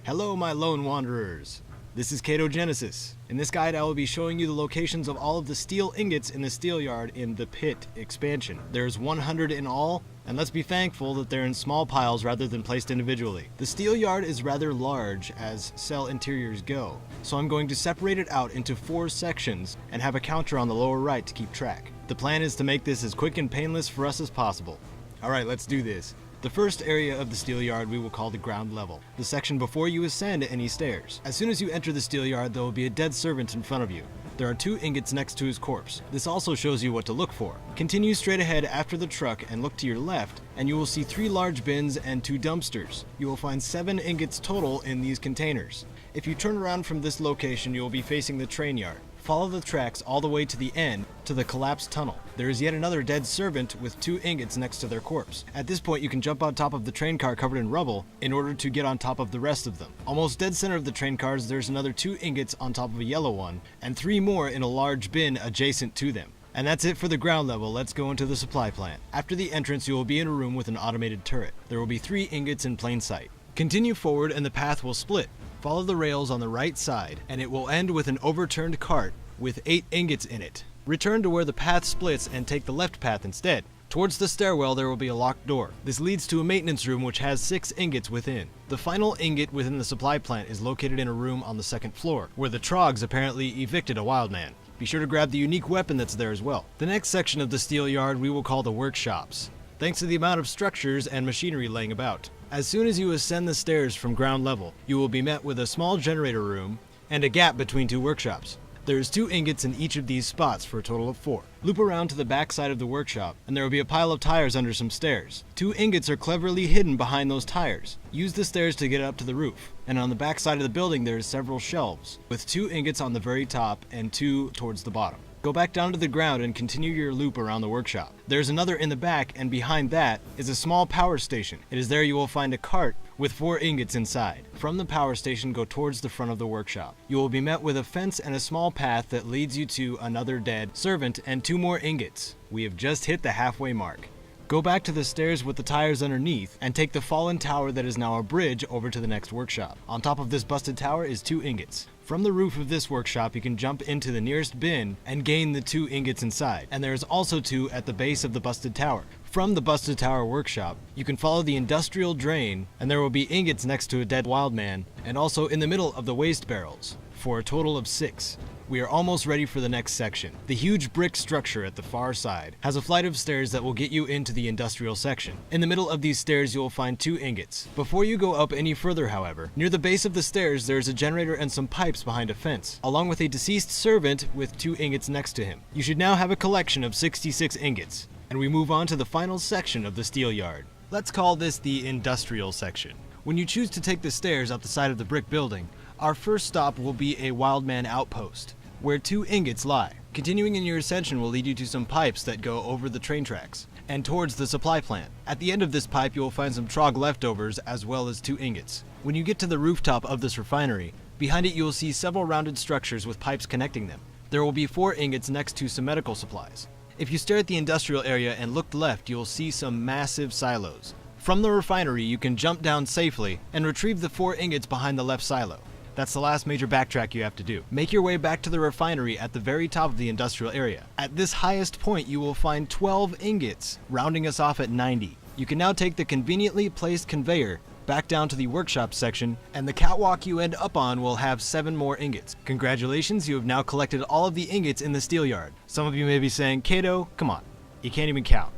Hello my lone wanderers. This is Katogenesis. In this guide I will be showing you the locations of all of the steel ingots in the steel yard in the Pitt expansion. There's 100 in all, and let's be thankful that they're in small piles rather than placed individually. The steel yard is rather large as cell interiors go, so I'm going to separate it out into 4 sections and have a counter on the lower right to keep track. The plan is to make this as quick and painless for us as possible. Alright, let's do this. The first area of the steel yard we will call the ground level, the section before you ascend any stairs. As soon as you enter the steel yard, there will be a dead servant in front of you. There are 2 ingots next to his corpse. This also shows you what to look for. Continue straight ahead after the truck and look to your left, and you will see 3 large bins and 2 dumpsters. You will find 7 ingots total in these containers. If you turn around from this location, you will be facing the train yard. Follow the tracks all the way to the end, to the collapsed tunnel. There is yet another dead servant with 2 ingots next to their corpse. At this point you can jump on top of the train car covered in rubble in order to get on top of the rest of them. Almost dead center of the train cars there's another 2 ingots on top of a yellow one, and 3 more in a large bin adjacent to them. And that's it for the ground level. Let's go into the supply plant. After the entrance you will be in a room with an automated turret. There will be 3 ingots in plain sight. Continue forward and the path will split. Follow the rails on the right side, and it will end with an overturned cart with 8 ingots in it. Return to where the path splits and take the left path instead. Towards the stairwell there will be a locked door. This leads to a maintenance room which has 6 ingots within. The final ingot within the supply plant is located in a room on the 2nd floor, where the Trogs apparently evicted a wild man. Be sure to grab the unique weapon that's there as well. The next section of the steel yard we will call the workshops, thanks to the amount of structures and machinery laying about. As soon as you ascend the stairs from ground level, you will be met with a small generator room and a gap between 2 workshops. There's 2 ingots in each of these spots for a total of 4. Loop around to the back side of the workshop and there will be a pile of tires under some stairs. 2 ingots are cleverly hidden behind those tires. Use the stairs to get up to the roof. And on the back side of the building there are several shelves, with 2 ingots on the very top and 2 towards the bottom. Go back down to the ground and continue your loop around the workshop. There's another in the back, and behind that is a small power station. It is there you will find a cart with 4 ingots inside. From the power station, go towards the front of the workshop. You will be met with a fence and a small path that leads you to another dead servant and 2 more ingots. We have just hit the halfway mark. Go back to the stairs with the tires underneath and take the fallen tower that is now a bridge over to the next workshop. On top of this busted tower is 2 ingots. From the roof of this workshop you can jump into the nearest bin and gain the 2 ingots inside, and there is also 2 at the base of the busted tower. From the busted tower workshop you can follow the industrial drain and there will be ingots next to a dead wild man and also in the middle of the waste barrels, for a total of 6. We are almost ready for the next section. The huge brick structure at the far side has a flight of stairs that will get you into the industrial section. In the middle of these stairs you will find 2 ingots. Before you go up any further, however, near the base of the stairs there is a generator and some pipes behind a fence, along with a deceased servant with 2 ingots next to him. You should now have a collection of 66 ingots, and we move on to the final section of the steel yard. Let's call this the industrial section. When you choose to take the stairs up the side of the brick building, our first stop will be a wildman outpost, where 2 ingots lie. Continuing in your ascension will lead you to some pipes that go over the train tracks and towards the supply plant. At the end of this pipe you will find some Trog leftovers as well as 2 ingots. When you get to the rooftop of this refinery, behind it you will see several rounded structures with pipes connecting them. There will be 4 ingots next to some medical supplies. If you stare at the industrial area and look left, you will see some massive silos. From the refinery you can jump down safely and retrieve the 4 ingots behind the left silo. That's the last major backtrack you have to do. Make your way back to the refinery at the very top of the industrial area. At this highest point you will find 12 ingots, rounding us off at 90. You can now take the conveniently placed conveyor back down to the workshop section, and the catwalk you end up on will have 7 more ingots. Congratulations, you have now collected all of the ingots in the steel yard. Some of you may be saying, Kato, come on, you can't even count.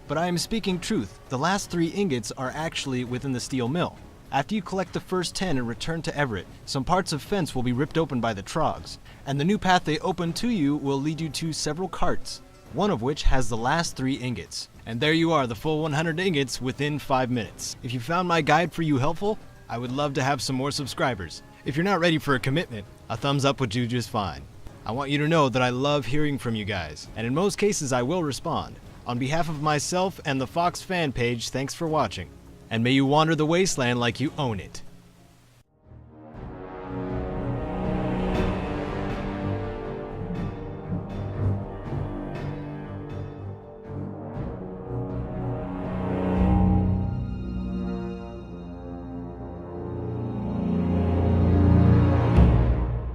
But I am speaking truth. The last 3 ingots are actually within the steel mill. After you collect the first 10 and return to Everett, some parts of fence will be ripped open by the Trogs, and the new path they open to you will lead you to several carts, one of which has the last 3 ingots. And there you are, the full 100 ingots within 5 minutes. If you found my guide for you helpful, I would love to have some more subscribers. If you're not ready for a commitment, a thumbs up would do just fine. I want you to know that I love hearing from you guys, and in most cases I will respond. On behalf of myself and the Fox fan page, thanks for watching. And may you wander the wasteland like you own it.